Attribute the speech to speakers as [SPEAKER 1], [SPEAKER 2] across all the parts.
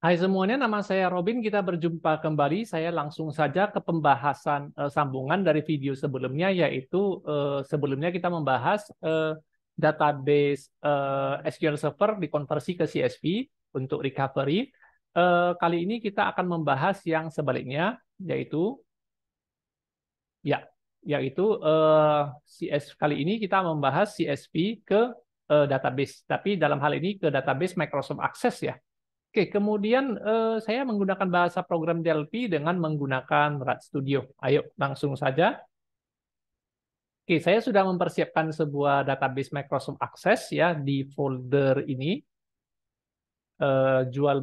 [SPEAKER 1] Hai semuanya, nama saya Robin. Kita berjumpa kembali. Saya langsung saja ke pembahasan sambungan dari video sebelumnya, yaitu sebelumnya kita membahas database SQL Server dikonversi ke CSV untuk recovery. Kali ini kita akan membahas yang sebaliknya, yaitu ya, yaitu kali ini kita membahas CSV ke database, tapi dalam hal ini ke database Microsoft Access ya. Oke, kemudian saya menggunakan bahasa program DLP dengan menggunakan RAD Studio. Ayo, langsung saja. Oke, saya sudah mempersiapkan sebuah database Microsoft Access ya di folder ini.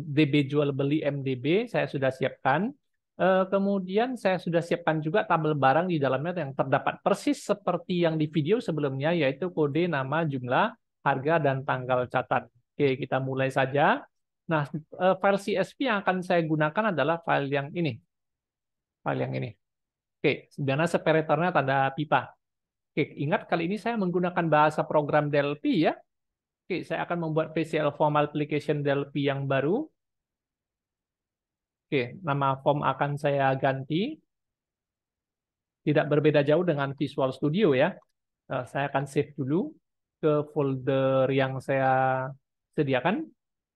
[SPEAKER 1] DB jual beli MDB saya sudah siapkan. Kemudian saya sudah siapkan juga tabel barang di dalamnya yang terdapat persis seperti yang di video sebelumnya, yaitu kode, nama, jumlah, harga, dan tanggal catat. Oke, kita mulai saja. Nah, file CSV yang akan saya gunakan adalah file yang ini. File yang ini. Oke, sebenarnya separatornya tanda pipa. Oke, ingat kali ini saya menggunakan bahasa program Delphi ya. Oke, saya akan membuat VCL Form Application Delphi yang baru. Oke, nama form akan saya ganti. Tidak berbeda jauh dengan Visual Studio ya. Saya akan save dulu ke folder yang saya sediakan.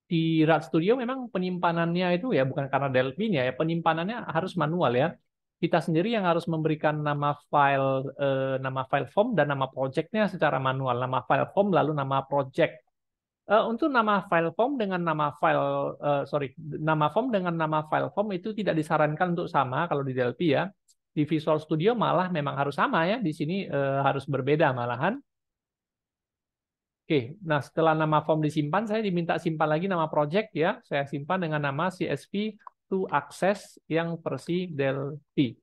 [SPEAKER 1] Di RAD Studio memang penyimpanannya itu ya bukan karena Delphi-nya ya, penyimpanannya harus manual ya. Kita sendiri yang harus memberikan nama file form dan nama project-nya secara manual. Nama file form lalu nama project. Untuk nama file form dengan nama file nama form dengan nama file form itu tidak disarankan untuk sama kalau di Delphi ya. Di Visual Studio malah memang harus sama ya. Di sini harus berbeda malahan. Oke, nah setelah nama form disimpan, saya diminta simpan lagi nama project ya. Saya simpan dengan nama CSV to access yang versi Delphi.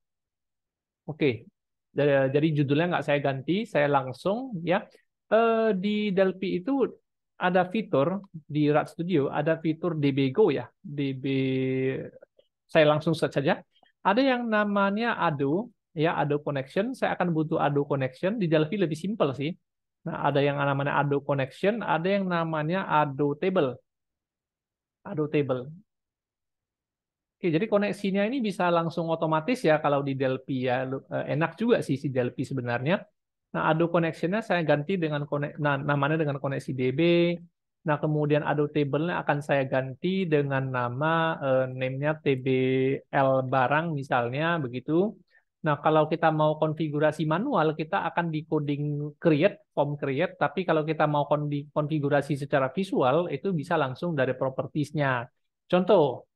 [SPEAKER 1] Oke, jadi judulnya nggak saya ganti, saya langsung ya. Di Delphi itu ada fitur di RAD Studio, ada fitur DBGo ya. Saya langsung search saja. Ada yang namanya Ado, ya Ado Connection. Saya akan butuh Ado Connection. Di Delphi lebih simpel sih. Nah, ada yang namanya Ado Connection, ada yang namanya Ado Table. Ado Table. Oke, jadi koneksinya ini bisa langsung otomatis ya kalau di Delphi ya. Enak juga sih si Delphi sebenarnya. Nah, Ado Connection-nya saya ganti dengan namanya dengan koneksi DB. Nah, kemudian Ado Table-nya akan saya ganti dengan nama name-nya TBL barang misalnya begitu. Nah, kalau kita mau konfigurasi manual, kita akan di coding create, form create. Tapi kalau kita mau konfigurasi secara visual, itu bisa langsung dari properties-nya. Contoh,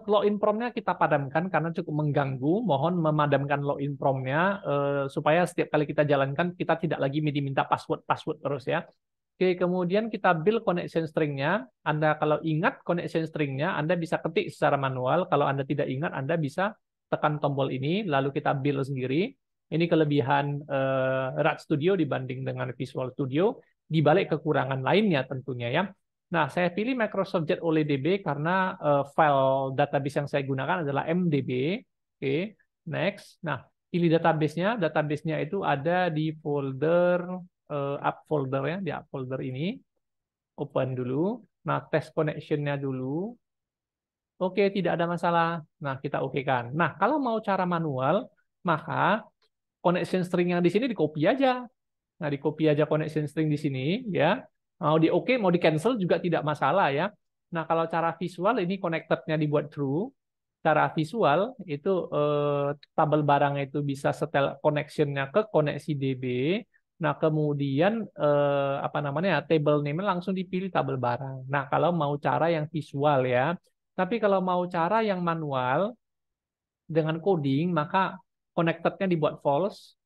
[SPEAKER 1] login prompt-nya kita padamkan karena cukup mengganggu. Mohon memadamkan login prompt-nya supaya setiap kali kita jalankan, kita tidak lagi diminta password terus ya. Oke, kemudian kita build connection string-nya. Anda kalau ingat connection string-nya, Anda bisa ketik secara manual. Kalau Anda tidak ingat, Anda bisa tekan tombol ini, lalu kita build sendiri. Ini kelebihan RAD Studio dibanding dengan Visual Studio, di balik kekurangan lainnya tentunya ya. Nah, saya pilih Microsoft Jet oleh DB karena file database yang saya gunakan adalah MDB. Oke, next. Nah, pilih database-nya. Database-nya itu ada di folder up folder ya, di up folder ini. Open dulu. Nah, test connection-nya dulu. Oke, tidak ada masalah. Nah, kita oke kan. Nah, kalau mau cara manual, maka connection string yang di sini di copy aja. Nah, di copy aja connection string di sini, ya. Mau di oke, mau di cancel juga tidak masalah ya. Nah, kalau cara visual ini connected-nya dibuat true. Cara visual itu tabel barang itu bisa setel connection-nya ke koneksi DB. Nah, kemudian apa namanya table name langsung dipilih tabel barang. Nah, kalau mau cara yang visual ya. Tapi kalau mau cara yang manual dengan coding, maka connected-nya dibuat false,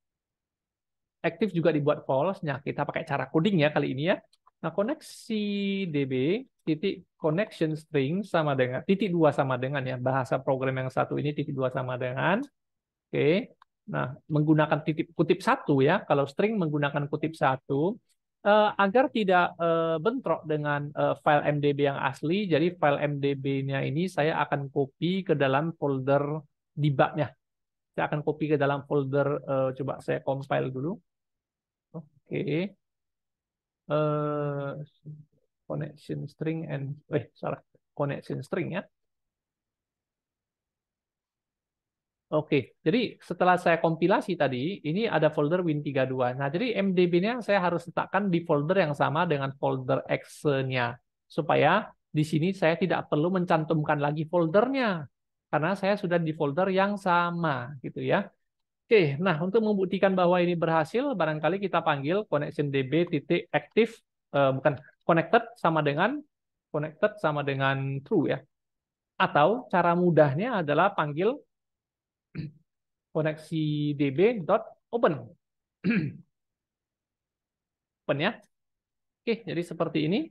[SPEAKER 1] aktif juga dibuat false. Nah, kita pakai cara coding ya kali ini ya. Nah, koneksi DB titik connection string sama dengan titik dua sama dengan ya bahasa program yang satu ini titik dua sama dengan oke. Nah, menggunakan titik kutip satu ya. Kalau string menggunakan kutip satu agar tidak bentrok dengan file MDB yang asli. Jadi file MDB-nya ini saya akan copy ke dalam folder debug-nya. Saya akan copy ke dalam folder coba saya compile dulu. Oke. eh connection string and salah. connection string ya. Oke, jadi setelah saya kompilasi tadi, ini ada folder Win32. Nah, jadi MDB-nya saya harus letakkan di folder yang sama dengan folder exe-nya. Supaya di sini saya tidak perlu mencantumkan lagi foldernya. Karena saya sudah di folder yang sama, gitu ya. Oke, nah untuk membuktikan bahwa ini berhasil, barangkali kita panggil connection db titik active, bukan connected sama dengan true ya. Atau cara mudahnya adalah panggil koneksi db.open. Open ya. Oke, jadi seperti ini.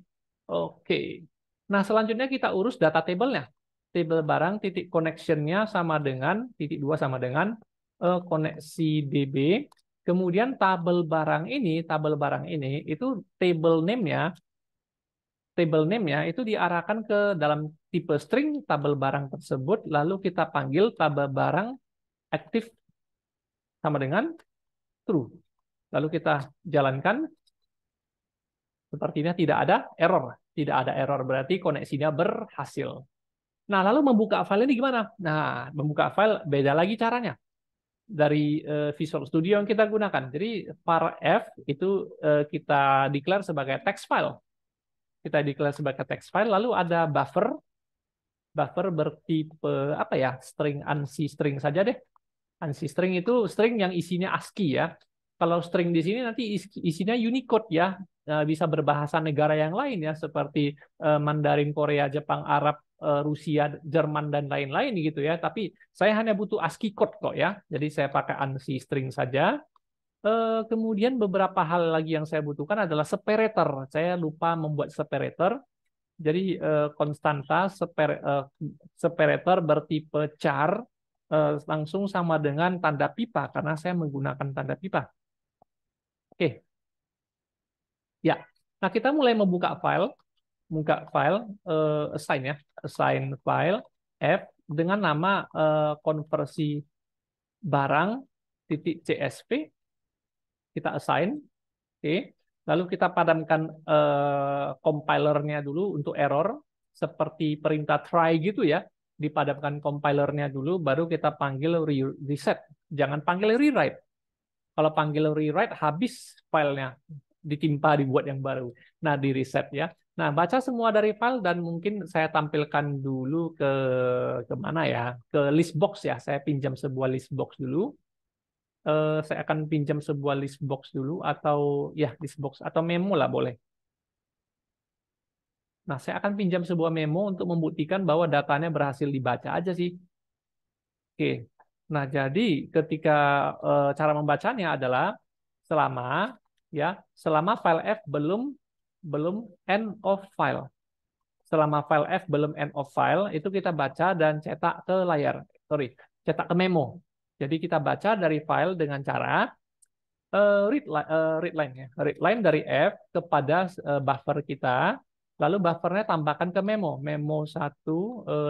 [SPEAKER 1] Oke. Nah, selanjutnya kita urus data table-nya. Table barang titik connection-nya sama dengan titik 2 sama dengan koneksi db. Kemudian tabel barang ini itu table name-nya itu diarahkan ke dalam tipe string tabel barang tersebut, lalu kita panggil tabel barang active sama dengan true. Lalu kita jalankan, sepertinya tidak ada error. Tidak ada error, berarti koneksinya berhasil. Nah, lalu membuka file ini gimana? Nah, membuka file beda lagi caranya. Dari Visual Studio yang kita gunakan. Jadi, var f itu kita declare sebagai text file. Kita declare sebagai text file, lalu ada buffer. Buffer bertipe apa ya? String, ANSI string saja deh. ANSI string itu string yang isinya ASCII ya. Kalau string di sini nanti isinya Unicode ya. Bisa berbahasa negara yang lain ya, seperti Mandarin, Korea, Jepang, Arab, Rusia, Jerman, dan lain-lain gitu ya. Tapi saya hanya butuh ASCII code kok ya. Jadi saya pakai ANSI string saja. Kemudian beberapa hal lagi yang saya butuhkan adalah separator. Saya lupa membuat separator. Jadi konstanta separator bertipe char langsung sama dengan tanda pipa karena saya menggunakan tanda pipa. Oke. Ya. Nah, kita mulai membuka file, assign ya, assign file f dengan nama konversi barang .csv, kita assign. Oke. Lalu kita padamkan compilernya dulu untuk error, seperti perintah try gitu ya. Dipadamkan compilernya dulu, baru kita panggil reset. Jangan panggil rewrite. Kalau panggil rewrite, habis filenya, dibuat yang baru. Nah, di reset ya. Nah, baca semua dari file dan mungkin saya tampilkan dulu ke mana ya? Ke list box ya. Saya pinjam sebuah list box dulu. Saya akan pinjam sebuah list box dulu atau ya list box atau memo lah boleh. Nah, saya akan pinjam sebuah memo untuk membuktikan bahwa datanya berhasil dibaca aja sih. Oke. Nah, jadi ketika cara membacanya adalah selama file F belum end of file. Selama file F belum end of file, itu kita baca dan cetak ke layar. Cetak ke memo. Jadi kita baca dari file dengan cara read line dari F kepada buffer kita, lalu buffernya tambahkan ke memo 1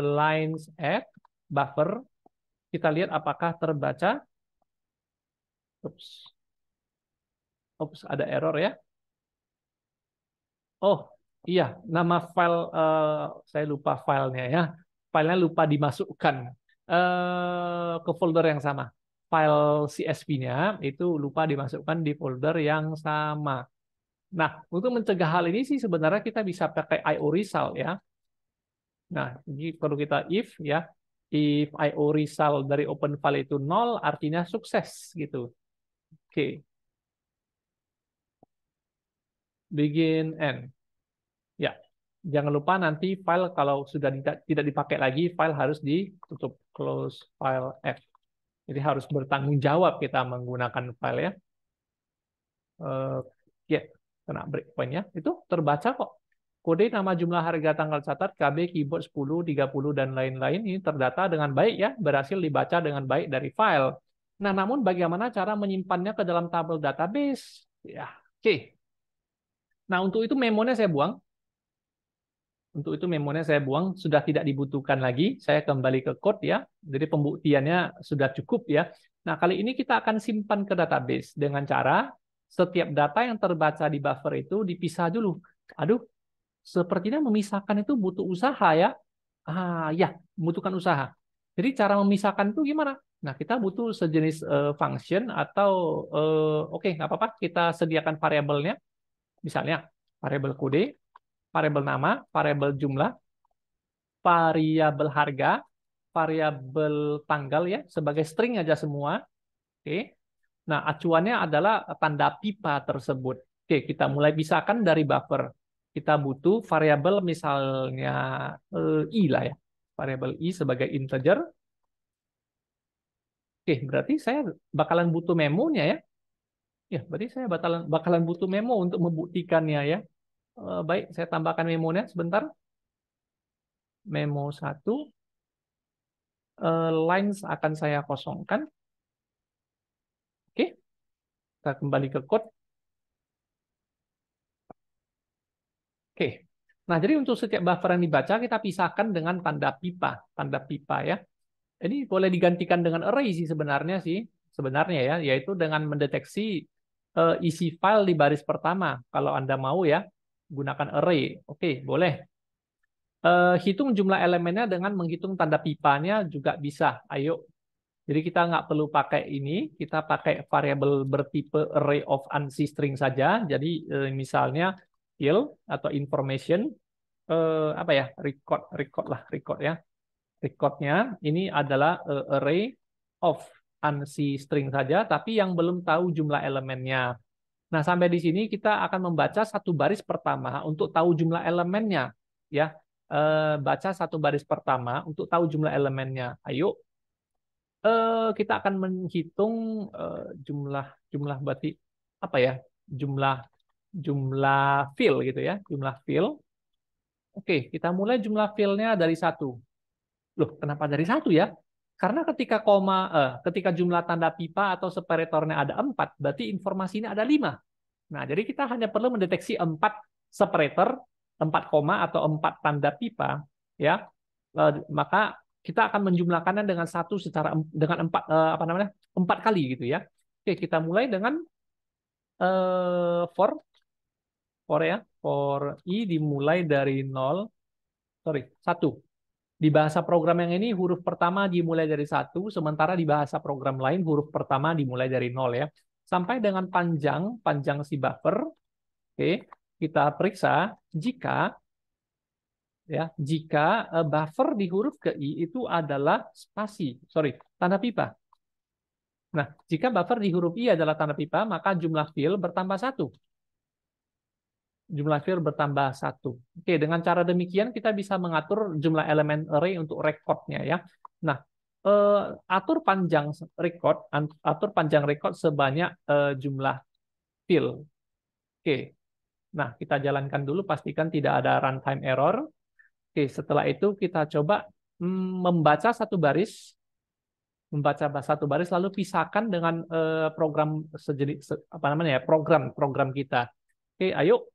[SPEAKER 1] lines F buffer, kita lihat apakah terbaca. Oops, ada error ya. Oh iya, nama file saya lupa filenya ya, filenya lupa dimasukkan ke folder yang sama. File CSV-nya itu lupa dimasukkan di folder yang sama. Nah, untuk mencegah hal ini sih sebenarnya kita bisa pakai IO result ya. Nah, ini perlu kita if ya. If IO result dari open file itu 0, artinya sukses gitu. Oke. Begin end. Ya. Jangan lupa nanti file kalau sudah tidak dipakai lagi, file harus ditutup. Close file F. Jadi harus bertanggung jawab kita menggunakan file ya. Ya, kena breakpoint ya. Itu terbaca kok. Kode, nama, jumlah, harga, tanggal catat, KB, keyboard 10, 30, dan lain-lain ini terdata dengan baik ya. Berhasil dibaca dengan baik dari file. Nah, namun bagaimana cara menyimpannya ke dalam tabel database? Ya, oke. Nah, untuk itu memonya saya buang. Sudah tidak dibutuhkan lagi. Saya kembali ke code ya. Jadi pembuktiannya sudah cukup ya. Nah, kali ini kita akan simpan ke database dengan cara setiap data yang terbaca di buffer itu dipisah dulu. Aduh, sepertinya memisahkan itu butuh usaha ya. Ya, membutuhkan usaha. Jadi cara memisahkan itu gimana? Nah, kita butuh sejenis function atau oke, nggak apa-apa, kita sediakan variabelnya, misalnya variabel kode, variabel nama, variabel jumlah, variabel harga, variabel tanggal ya, sebagai string aja semua. Oke. Nah, acuannya adalah tanda pipa tersebut. Oke, kita mulai pisahkan dari buffer. Kita butuh variabel misalnya i lah ya. Variabel i sebagai integer. Oke, berarti saya bakalan butuh memonya ya. Ya, berarti saya bakalan butuh memo untuk membuktikannya ya. Baik, saya tambahkan memonya sebentar. Memo 1. Lines akan saya kosongkan. Oke, kita kembali ke code. Oke. Nah, jadi untuk setiap buffer yang dibaca, kita pisahkan dengan tanda pipa. Tanda pipa ya. Ini boleh digantikan dengan array sih sebenarnya ya, yaitu dengan mendeteksi isi file di baris pertama. Kalau Anda mau ya, gunakan array. Oke, boleh. Hitung jumlah elemennya dengan menghitung tanda pipanya juga bisa. Ayo. Jadi kita nggak perlu pakai ini, kita pakai variabel bertipe array of ANSI string saja. Jadi misalnya field atau information apa ya, record ya. Recordnya ini adalah array of ANSI string saja, tapi yang belum tahu jumlah elemennya. Nah, sampai di sini kita akan membaca satu baris pertama untuk tahu jumlah elemennya. Ya, baca satu baris pertama untuk tahu jumlah elemennya. Ayo, kita akan menghitung jumlah jumlah berarti apa ya? Jumlah jumlah field gitu ya, jumlah field. Oke, kita mulai jumlah fieldnya dari satu. Loh, kenapa dari satu ya? Karena ketika jumlah tanda pipa atau separatornya ada 4, berarti informasinya ada 5. Nah, jadi kita hanya perlu mendeteksi 4 separator, 4 koma atau 4 tanda pipa, ya. Maka kita akan menjumlahkannya dengan satu dengan 4 apa namanya? 4 kali gitu ya. Oke, kita mulai dengan for ya, for i dimulai dari 0, sorry, 1. Di bahasa program yang ini huruf pertama dimulai dari 1, sementara di bahasa program lain huruf pertama dimulai dari 0 ya. Sampai dengan panjang si buffer. Oke, kita periksa jika buffer di huruf ke i itu adalah tanda pipa. Nah, jika buffer di huruf i adalah tanda pipa, maka jumlah field bertambah 1. Jumlah field bertambah 1. Oke, dengan cara demikian kita bisa mengatur jumlah elemen array untuk recordnya ya. Nah, atur panjang record sebanyak jumlah field. Oke. Nah, kita jalankan dulu, pastikan tidak ada runtime error. Oke, setelah itu kita coba membaca satu baris lalu pisahkan dengan program apa namanya ya, program kita. Oke, ayo.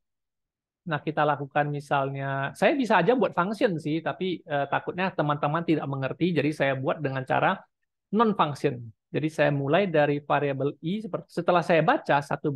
[SPEAKER 1] Nah, kita lakukan misalnya, saya bisa aja buat function sih, tapi takutnya teman-teman tidak mengerti, jadi saya buat dengan cara non-function. Jadi saya mulai dari variabel i, setelah saya baca satu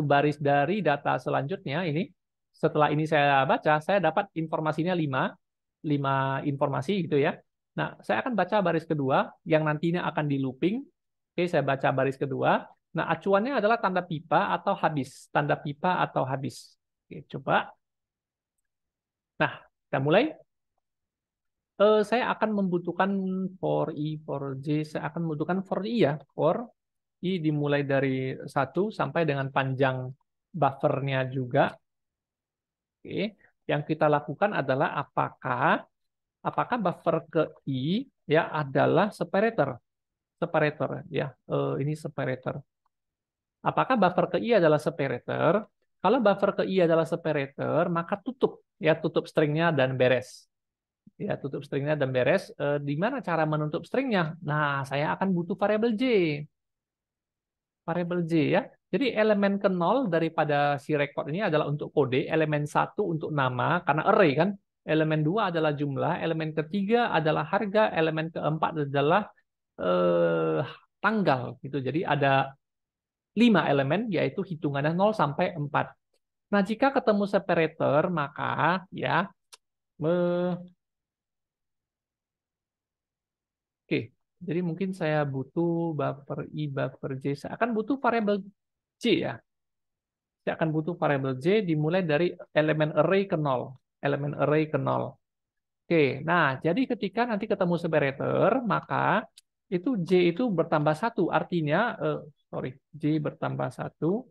[SPEAKER 1] baris dari data selanjutnya ini, setelah ini saya baca, saya dapat informasinya 5 informasi gitu ya. Nah, saya akan baca baris kedua, yang nantinya akan di looping. Oke, saya baca baris kedua. Nah, acuannya adalah tanda pipa atau habis. Tanda pipa atau habis. Oke, coba. Nah, kita mulai. Saya akan membutuhkan for i, for j, saya akan membutuhkan for i ya. For i dimulai dari 1 sampai dengan panjang buffernya juga. Oke. Yang kita lakukan adalah apakah buffer ke i ya adalah separator. Separator ya. Ini separator. Apakah buffer ke i adalah separator? Kalau buffer ke i adalah separator, maka tutup stringnya dan beres. Ya, tutup stringnya dan beres. Di mana cara menutup stringnya? Nah, saya akan butuh variabel j. Variabel j ya. Jadi elemen ke 0 daripada si record ini adalah untuk kode, elemen 1 untuk nama, karena array kan. Elemen 2 adalah jumlah, elemen ketiga adalah harga, elemen keempat adalah eh, tanggal. Gitu. Jadi ada 5 elemen, yaitu hitungannya 0 sampai 4. Nah, jika ketemu separator, maka ya Oke, jadi mungkin saya butuh buffer I, buffer J. Saya akan butuh variabel J ya. Saya akan butuh variabel J dimulai dari elemen array ke 0. Elemen array ke 0. Oke, nah jadi ketika nanti ketemu separator, maka itu J itu bertambah 1. Artinya, J bertambah 1.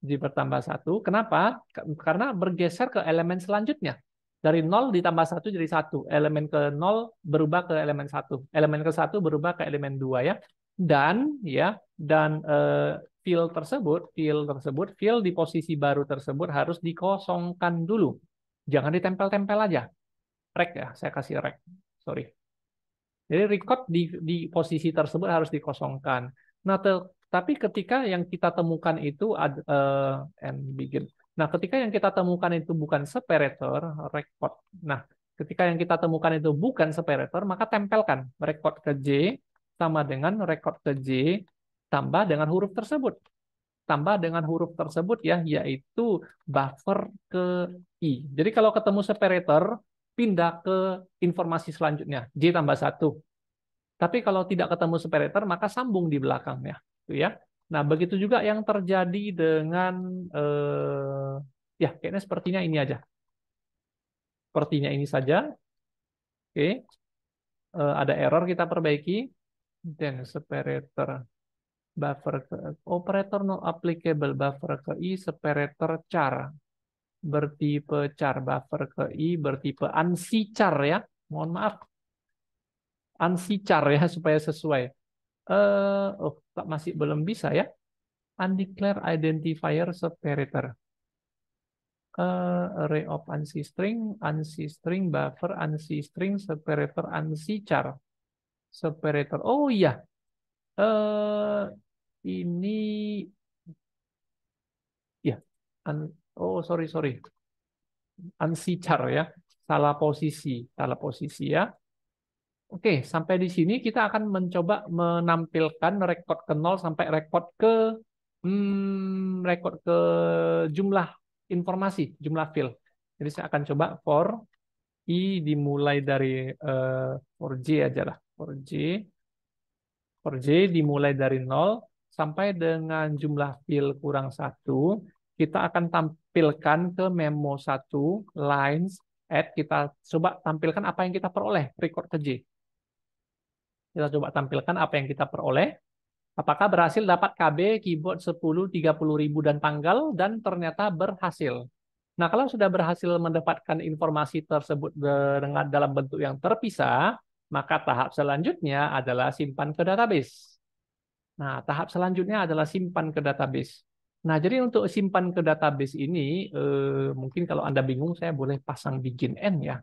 [SPEAKER 1] J bertambah 1. Kenapa? Karena bergeser ke elemen selanjutnya. Dari 0 ditambah 1 jadi 1. Elemen ke 0 berubah ke elemen 1. Elemen ke 1 berubah ke elemen 2 ya. Dan field di posisi baru tersebut harus dikosongkan dulu. Jangan ditempel-tempel aja. Rek ya, saya kasih rek. Sorry. Jadi record di posisi tersebut harus dikosongkan. Nah, tapi ketika yang kita temukan itu and begin. Nah, ketika yang kita temukan itu bukan separator, record. Nah, ketika yang kita temukan itu bukan separator, maka tempelkan record ke J sama dengan record ke J tambah dengan huruf tersebut. Tambah dengan huruf tersebut ya, yaitu buffer ke I. Jadi kalau ketemu separator, pindah ke informasi selanjutnya, J tambah 1. Tapi kalau tidak ketemu separator, maka sambung di belakangnya. Gitu ya. Nah, begitu juga yang terjadi dengan, ya kayaknya sepertinya ini aja. Sepertinya ini saja. Oke. Ada error, kita perbaiki. Dan separator. Buffer ke operator not applicable, buffer ke I, separator char. Bertipe char, buffer ke I, bertipe ANSI char ya. Mohon maaf. ANSI char ya, supaya sesuai. Masih belum bisa ya. Undeclared identifier separator. Array of ANSI string, buffer, ANSI string, separator, ANSI char. Separator. Oh iya. Ini ya. Oh, sorry. ANSI char ya. Salah posisi ya. Oke, sampai di sini kita akan mencoba menampilkan record ke 0 sampai record ke jumlah informasi, jumlah field. Jadi saya akan coba for I dimulai dari for J aja lah. For J dimulai dari 0 sampai dengan jumlah field kurang 1. Kita akan tampilkan ke memo 1 lines add. Kita coba tampilkan apa yang kita peroleh record ke J. Kita coba tampilkan apa yang kita peroleh. Apakah berhasil dapat KB, keyboard 10, 30.000 dan tanggal, dan ternyata berhasil. Nah, kalau sudah berhasil mendapatkan informasi tersebut dengan dalam bentuk yang terpisah, maka tahap selanjutnya adalah simpan ke database. Nah, tahap selanjutnya adalah simpan ke database. Nah, jadi untuk simpan ke database ini, mungkin kalau Anda bingung, saya boleh pasang begin end ya.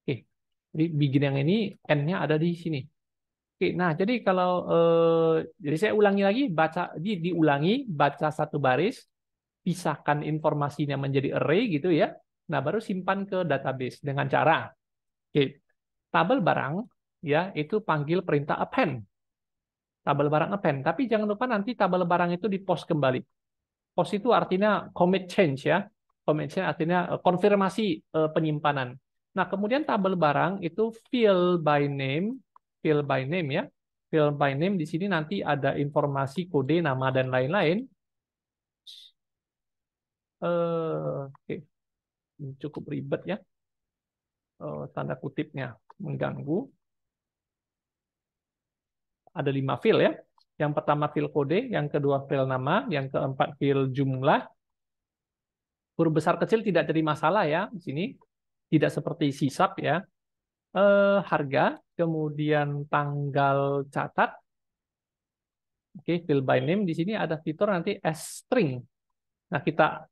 [SPEAKER 1] Oke, jadi begin yang ini, end-nya ada di sini. Oke, nah jadi kalau jadi saya ulangi lagi, diulangi, baca satu baris, pisahkan informasinya menjadi array gitu ya. Nah, baru simpan ke database dengan cara tabel barang ya itu panggil perintah append. Tabel barang append, tapi jangan lupa nanti tabel barang itu di-post kembali. Post itu artinya commit change ya. Commit change artinya konfirmasi penyimpanan. Nah, kemudian tabel barang itu field by name ya. Field by name di sini nanti ada informasi kode, nama dan lain-lain. Oke. Cukup ribet ya. Tanda kutipnya mengganggu. Ada 5 field ya. Yang pertama field kode, yang kedua field nama, yang keempat field jumlah. Huruf besar kecil tidak jadi masalah ya di sini. Tidak seperti sisap ya. Harga, kemudian tanggal catat. Oke, field by name di sini ada fitur nanti as string. Nah, kita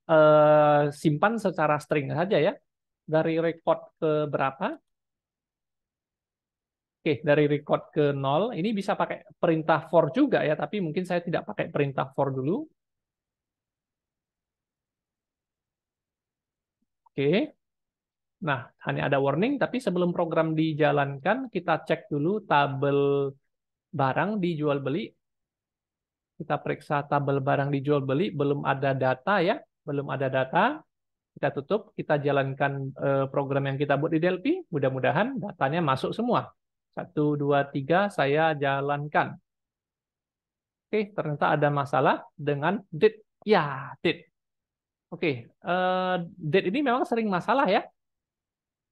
[SPEAKER 1] simpan secara string saja ya. Dari record ke berapa? Oke, dari record ke 0. Ini bisa pakai perintah for juga ya, tapi mungkin saya tidak pakai perintah for dulu. Oke. Nah, hanya ada warning, tapi sebelum program dijalankan, kita cek dulu tabel barang dijual beli. Kita periksa tabel barang dijual beli, belum ada data ya, belum ada data. kita tutup, kita jalankan program yang kita buat di Delphi, mudah-mudahan datanya masuk semua. 1, 2, 3, saya jalankan. Oke, ternyata ada masalah dengan date. Ya, date. Oke, date ini memang sering masalah ya.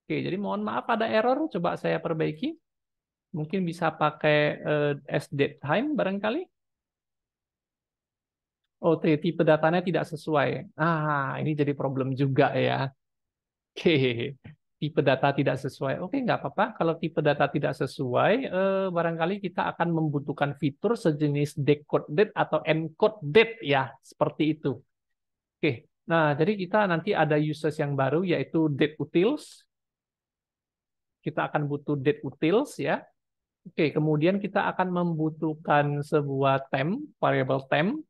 [SPEAKER 1] Oke, jadi mohon maaf ada error, coba saya perbaiki. Mungkin bisa pakai as date time barangkali. Oh, tipe datanya tidak sesuai. Ah, ini jadi problem juga ya. Oke, tipe data tidak sesuai. Oke, nggak apa-apa. Kalau tipe data tidak sesuai, barangkali kita akan membutuhkan fitur sejenis decode date atau encode date ya, seperti itu. Oke, nah jadi kita nanti ada users yang baru yaitu date utils. Kita akan butuh date utils ya. Oke, kemudian kita akan membutuhkan sebuah temp, variable temp.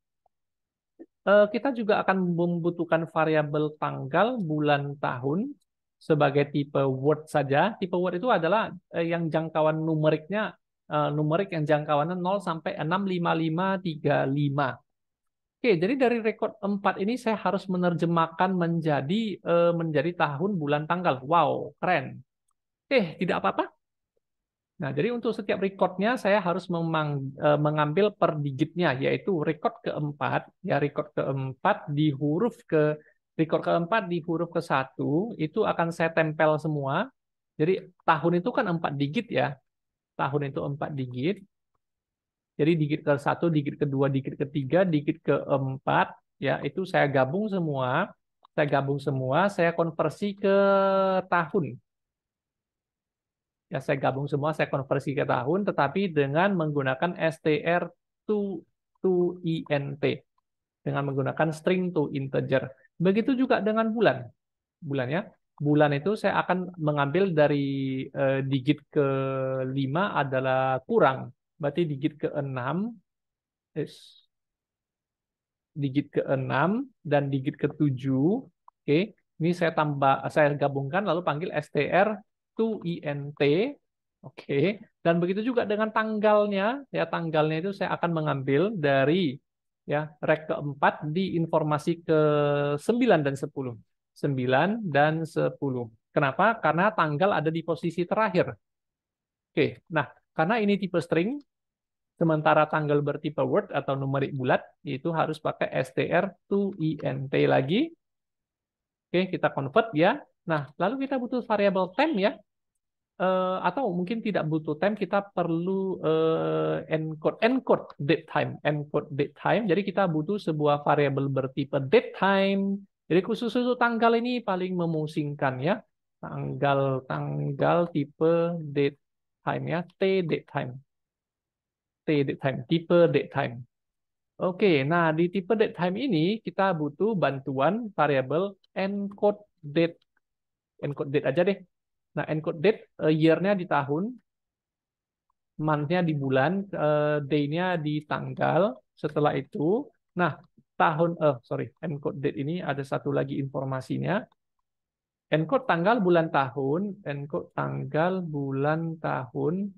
[SPEAKER 1] Kita juga akan membutuhkan variabel tanggal, bulan, tahun sebagai tipe word saja. Tipe word itu adalah yang jangkauan numeriknya numerik yang jangkauannya 0 sampai 65535. Oke, jadi dari record 4 ini saya harus menerjemahkan menjadi tahun, bulan, tanggal. Wow, keren. Tidak apa-apa. Nah, jadi untuk setiap recordnya saya harus mengambil per digitnya, yaitu record keempat, ya record keempat di huruf ke-1 itu akan saya tempel semua. Jadi tahun itu kan 4 digit ya, tahun itu 4 digit. Jadi digit ke-1, digit kedua, digit ketiga, digit keempat, ya itu saya gabung semua, saya konversi ke tahun. Ya, saya gabung semua, saya konversi ke tahun, tetapi dengan menggunakan str to int, dengan menggunakan string to integer. Begitu juga dengan bulan. Bulannya, bulan itu saya akan mengambil dari digit ke-5 adalah kurang, berarti digit ke-6 dan digit ke-7. Oke, ini saya gabungkan lalu panggil str to int. Oke, dan begitu juga dengan tanggalnya, ya tanggalnya itu saya akan mengambil dari ya rek keempat di informasi ke-9 dan 10. 9 dan 10. Kenapa? Karena tanggal ada di posisi terakhir. Oke, nah karena ini tipe string, sementara tanggal bertipe word atau numerik bulat, itu harus pakai str to int lagi. Oke, kita convert ya. Nah, lalu kita butuh variabel temp ya. Atau mungkin tidak butuh temp, kita perlu encode date time. Jadi kita butuh sebuah variabel bertipe date time. Jadi khusus untuk tanggal ini paling memusingkan ya. Tanggal tipe date time ya, date time, tipe date time. Oke, nah di tipe date time ini kita butuh bantuan variabel encode date. Encode date aja deh. Nah, encode date year-nya di tahun, month-nya di bulan, day-nya di tanggal. Setelah itu, nah encode date ini ada satu lagi informasinya. Encode tanggal, bulan, tahun, encode tanggal, bulan, tahun.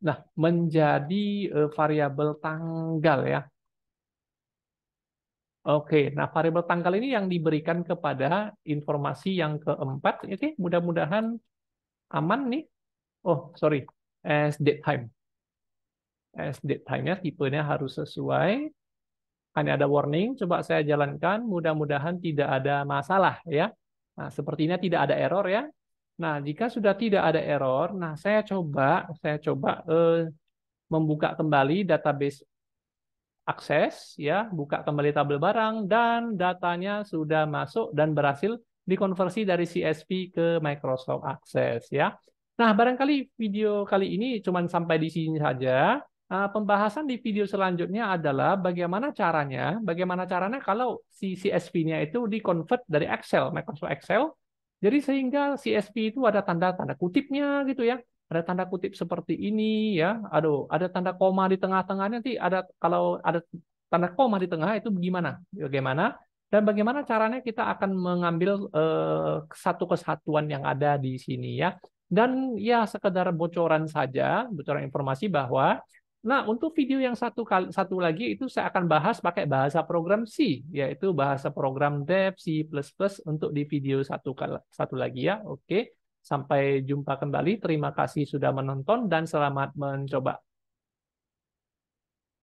[SPEAKER 1] Nah, menjadi variabel tanggal ya. Oke, nah variabel tanggal ini yang diberikan kepada informasi yang keempat. Oke, mudah-mudahan aman nih. Oh, sorry, as date time. As date time-nya tipenya harus sesuai. Hanya ada warning, coba saya jalankan. Mudah-mudahan tidak ada masalah ya. Nah, sepertinya tidak ada error ya. Nah, jika sudah tidak ada error, nah saya coba membuka kembali database akses ya, buka kembali tabel barang dan datanya sudah masuk dan berhasil dikonversi dari CSV ke Microsoft Access ya. Nah, barangkali video kali ini cuma sampai di sini saja. Pembahasan di video selanjutnya adalah bagaimana caranya kalau si CSV-nya itu di-convert dari Excel, Microsoft Excel. Jadi sehingga CSV itu ada tanda-tanda kutipnya gitu ya. Ada tanda kutip seperti ini ya. Aduh, ada tanda koma di tengah-tengahnya nanti kalau ada tanda koma di tengah itu gimana? Bagaimana? Dan bagaimana caranya kita akan mengambil satu kesatuan yang ada di sini ya. Dan ya sekedar bocoran saja, bocoran informasi bahwa Nah, untuk video yang satu lagi itu saya akan bahas pakai bahasa program C, yaitu bahasa program Dev C++ untuk di video satu lagi ya. Oke, sampai jumpa kembali. Terima kasih sudah menonton dan selamat mencoba.